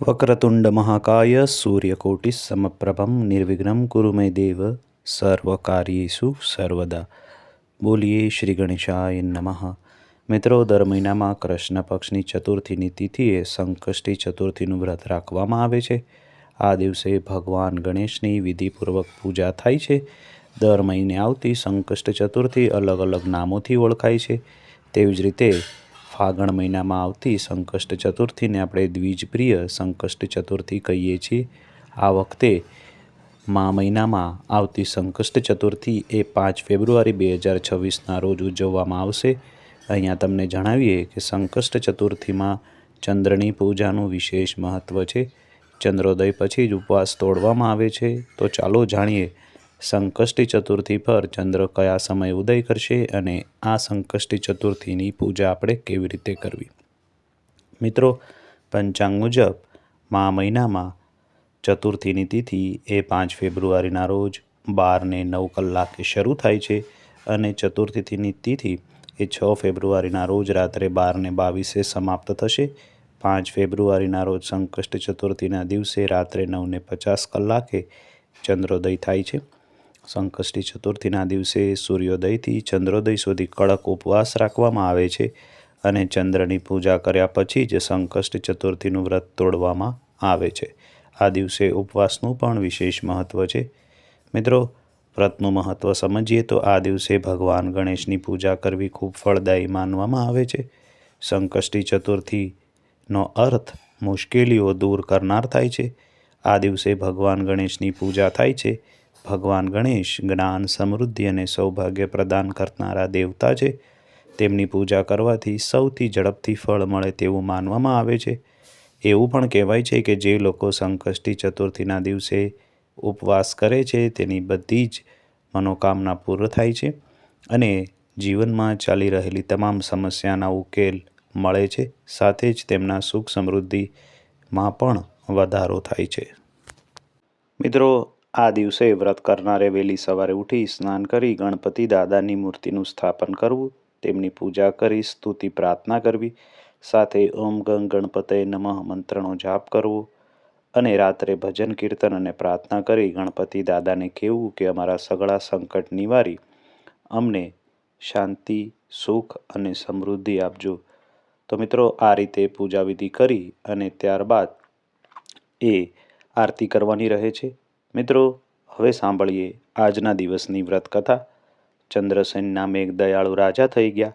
वक्रतुंड महाकाय सूर्यकोटि समप्रभम निर्विघ्नं कुरु मे देव સર્વકાર્યેષુ સર્વદા। બોલીએ શ્રી ગણેશાય નમઃ। મિત્રો, દર મહિનામાં કૃષ્ણ પક્ષની ચતુર્થીની તિથિએ સંકષ્ટી ચતુર્થીનું વ્રત રાખવામાં આવે છે। આ દિવસે ભગવાન ગણેશની વિધિપૂર્વક પૂજા થાય છે। દર મહિને આવતી સંકષ્ટ ચતુર્થી અલગ અલગ નામોથી ઓળખાય છે। તેવી જ રીતે ફાગણ મહિનામાં આવતી સંકષ્ટ ચતુર્થીને આપણે દ્વિજપ્રિય સંકષ્ટ ચતુર્થી કહીએ છીએ। આ વખતે મહિનામાં આવતી સંકષ્ટ ચતુર્થી એ 5 ફેબ્રુઆરી 2026ના રોજ ઉજવવામાં આવશે। અહીંયા તમને જણાવીએ કે સંકષ્ટ ચતુર્થીમાં ચંદ્રની પૂજાનું વિશેષ મહત્ત્વ છે। ચંદ્રોદય પછી જ ઉપવાસ તોડવામાં આવે છે। તો ચાલો જાણીએ સંકષ્ટી ચતુર્થી પર ચંદ્ર કયા સમયે ઉદય કરશે અને આ સંકષ્ટી ચતુર્થીની પૂજા આપણે કેવી રીતે કરવી। મિત્રો, પંચાંગ મુજબ મહિનામાં ચતુર્થીની તિથિ એ 5 ફેબ્રુઆરીના રોજ 12:09 શરૂ થાય છે અને ચતુર્થીની તિથિ એ 6 ફેબ્રુઆરીના રોજ રાત્રે 12:22 સમાપ્ત થશે। 5 ફેબ્રુઆરીના રોજ સંકષ્ટ ચતુર્થીના દિવસે રાત્રે 9:50 ચંદ્રોદય થાય છે। સંકષ્ટી ચતુર્થીના દિવસે સૂર્યોદયથી ચંદ્રોદય સુધી કડક ઉપવાસ રાખવામાં આવે છે અને ચંદ્રની પૂજા કર્યા પછી જ સંકષ્ટ ચતુર્થીનું વ્રત તોડવામાં આવે છે। આ દિવસે ઉપવાસનું પણ વિશેષ મહત્ત્વ છે। મિત્રો, વ્રતનું મહત્ત્વ સમજીએ તો આ દિવસે ભગવાન ગણેશની પૂજા કરવી ખૂબ ફળદાયી માનવામાં આવે છે। સંકષ્ટી ચતુર્થીનો અર્થ મુશ્કેલીઓ દૂર કરનાર થાય છે। આ દિવસે ભગવાન ગણેશની પૂજા થાય છે। ભગવાન ગણેશ જ્ઞાન, સમૃદ્ધિ અને સૌભાગ્ય પ્રદાન કરનારા દેવતા છે। તેમની પૂજા કરવાથી સૌથી ઝડપથી ફળ મળે તેવું માનવામાં આવે છે। એવું પણ કહેવાય છે કે જે લોકો સંકષ્ટી ચતુર્થીના દિવસે ઉપવાસ કરે છે તેની બધી જ મનોકામના પૂર્ણ થાય છે અને જીવનમાં ચાલી રહેલી તમામ સમસ્યાના ઉકેલ મળે છે। સાથે જ તેમના સુખ સમૃદ્ધિમાં પણ વધારો થાય છે। મિત્રો, આ દિવસે વ્રત કરનારે વહેલી સવારે ઉઠી સ્નાન કરી ગણપતિ દાદાની મૂર્તિનું સ્થાપન કરવું, તેમની પૂજા કરી સ્તુતિ પ્રાર્થના કરવી, સાથે ઓમ ગંગ ગણપતય નમઃ મંત્રનો જાપ કરવો અને રાત્રે ભજન કીર્તન અને પ્રાર્થના કરી ગણપતિ દાદાને કહેવું કે અમારા સઘળા સંકટ નિવારી અમને શાંતિ, સુખ અને સમૃદ્ધિ આપજો। તો મિત્રો, આ રીતે પૂજા વિધિ કરી અને ત્યારબાદ આરતી કરવાની રહે છે। મિત્રો, હવે સાંભળીએ આજના દિવસની વ્રત કથા। ચંદ્રસેન નામે એક દયાળુ રાજા થઈ ગયા।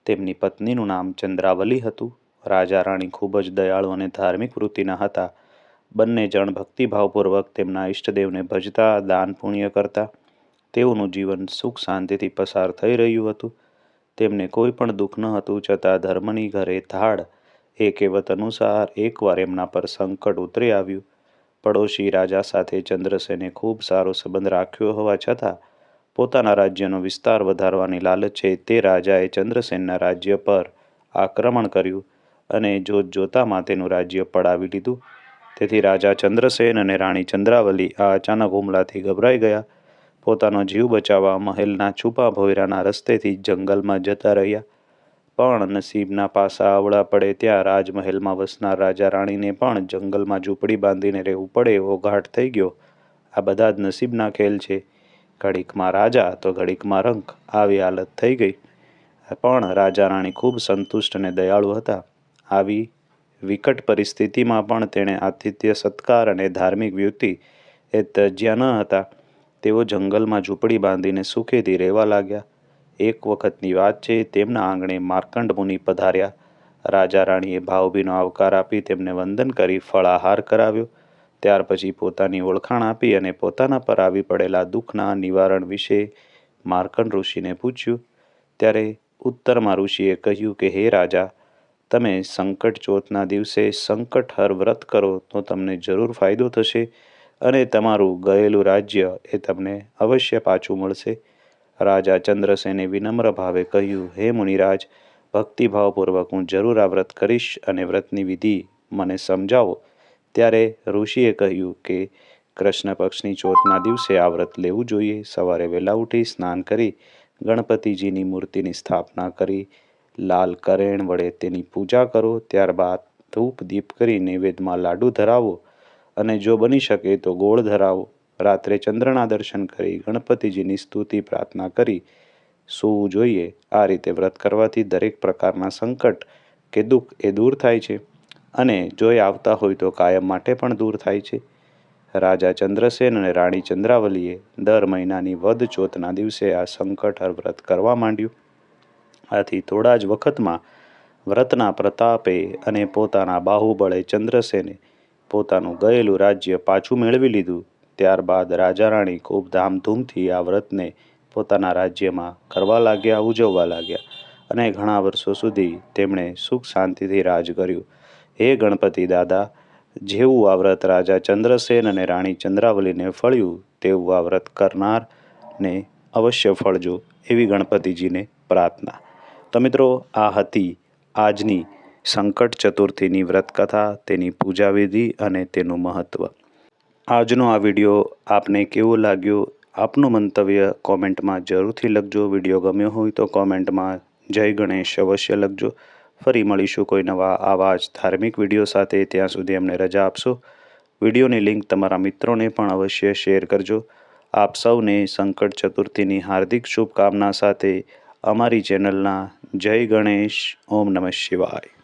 તેમની પત્નીનું નામ ચંદ્રાવલી હતું। રાજા રાણી ખૂબ જ દયાળુ અને ધાર્મિક વૃત્તિના હતા। બંને જણ ભક્તિભાવપૂર્વક તેમના ઈષ્ટદેવને ભજતા, દાન પુણ્ય કરતા। તેઓનું જીવન સુખ શાંતિથી પસાર થઈ રહ્યું હતું। તેમને કોઈ પણ દુઃખ ન હતું, છતાં ધર્મની ઘરે ધાડ એ કહેવત અનુસાર એકવાર એમના પર સંકટ ઉતરી આવ્યું। પડોશી રાજા સાથે ચંદ્રસેને ખૂબ સારો સંબંધ રાખ્યો હોવા છતાં પોતાના રાજ્યનો વિસ્તાર વધારવાની લાલચે તે રાજાએ ચંદ્રસેનના રાજ્ય પર આક્રમણ કર્યું અને જોતજોતામાં તેનું રાજ્ય પડાવી લીધું। તેથી રાજા ચંદ્રસેન અને રાણી ચંદ્રાવલી આ અચાનક હુમલાથી ગભરાઈ ગયા। પોતાનો જીવ બચાવવા મહેલના છુપા ભોયરાના રસ્તેથી જંગલમાં જતા રહ્યા। પણ નસીબના પાસા આવડા પડે ત્યાં રાજમહેલમાં વસનાર રાજા રાણીને પણ જંગલમાં ઝૂંપડી બાંધીને રહેવું પડે એવો ઘાટ થઈ ગયો। આ બધા જ નસીબના ખેલ છે। ઘડીકમાં રાજા તો ઘડીકમાં રંક, આવી હાલત થઈ ગઈ। પણ રાજા રાણી ખૂબ સંતુષ્ટ અને દયાળુ હતા। આવી વિકટ પરિસ્થિતિમાં પણ તેણે આતિથ્ય સત્કાર અને ધાર્મિક વૃત્તિ એ ત્યજ્યા ન હતા। તેઓ જંગલમાં ઝૂંપડી બાંધીને સુખેથી રહેવા લાગ્યા। એક વખતની વાત છે, તેમના આંગણે માર્કંડ મુનિ પધાર્યા। રાજા રાણીએ ભાવભીનો આવકાર આપી તેમને વંદન કરી ફળાહાર કરાવ્યો। ત્યાર પછી પોતાની ઓળખાણ આપી અને પોતાના પર આવી પડેલા દુઃખના નિવારણ વિશે માર્કંડ ઋષિને પૂછ્યું। ત્યારે ઉત્તરમાં ઋષિએ કહ્યું કે હે રાજા, તમે સંકટ ચોથના દિવસે સંકટહર વ્રત કરો તો તમને જરૂર ફાયદો થશે અને તમારું ગયેલું રાજ્ય એ તમને અવશ્ય પાછું મળશે। રાજા ચંદ્રસેને વિનમ્ર ભાવે કહ્યું, હે મુનિરાજ, ભક્તિભાવપૂર્વક હું જરૂર આ વ્રત કરીશ અને વ્રતની વિધિ મને સમજાવો। ત્યારે ઋષિએ કહ્યું કે કૃષ્ણ પક્ષની ચોથના દિવસે આ વ્રત લેવું જોઈએ। સવારે વહેલા ઉઠી સ્નાન કરી ગણપતિજીની મૂર્તિની સ્થાપના કરી લાલ કરેણ વડે તેની પૂજા કરો। ત્યારબાદ ધૂપ દીપ કરી નૈવેદ્યમાં લાડુ ધરાવો અને જો બની શકે તો ગોળ ધરાવો. રાત્રે ચંદ્રના દર્શન કરી ગણપતિજીની સ્તુતિ પ્રાર્થના કરી સૂવું જોઈએ. આ રીતે વ્રત કરવાથી દરેક પ્રકારના સંકટ કે દુઃખ એ દૂર થાય છે અને જો એ આવતા હોય તો કાયમ માટે પણ દૂર થાય છે. રાજા ચંદ્રસેન અને રાણી ચંદ્રાવલીએ દર મહિનાની વદ ચોથના દિવસે આ સંકટહર વ્રત કરવા માંડ્યું. આથી થોડા જ વખતમાં વ્રતના પ્રતાપે અને પોતાના બાહુબળે ચંદ્રસેને પોતાનું ગયેલું રાજ્ય પાછું મેળવી લીધું. ત્યારબાદ રાજા રાણી ખૂબ ધામધૂમથી આ વ્રતને પોતાના રાજ્યમાં કરવા લાગ્યા, ઉજવવા લાગ્યા અને ઘણા વર્ષો સુધી તેમણે સુખ શાંતિથી રાજ કર્યું. હે ગણપતિ દાદા, જેવું આ વ્રત રાજા ચંદ્રસેન અને રાણી ચંદ્રાવલીને ફળ્યું તેવું આ વ્રત કરનારને અવશ્ય ફળજો, એવી ગણપતિજીને પ્રાર્થના. તો મિત્રો, આ હતી આજની સંકટ ચતુર્થીની વ્રતકથા, તેની પૂજાવિધિ અને તેનું મહત્ત્વ. આજનો આ વિડીયો આપને કેવો લાગ્યો? આપનું મંતવ્ય કોમેન્ટમાં જરૂરથી લખજો. વિડીયો ગમ્યો હોય તો કોમેન્ટમાં જય ગણેશ અવશ્ય લખજો. ફરી મળીશું કોઈ નવા આવા જ ધાર્મિક વિડીયો સાથે. ત્યાં સુધી અમને રજા આપશો. વિડીયોની લિંક તમારા મિત્રોને પણ અવશ્ય શેર કરજો. આપ સૌને સંકટ ચતુર્થીની હાર્દિક શુભકામના સાથે અમારી ચેનલના જય ગણેશ. ઓમ નમઃ શિવાય.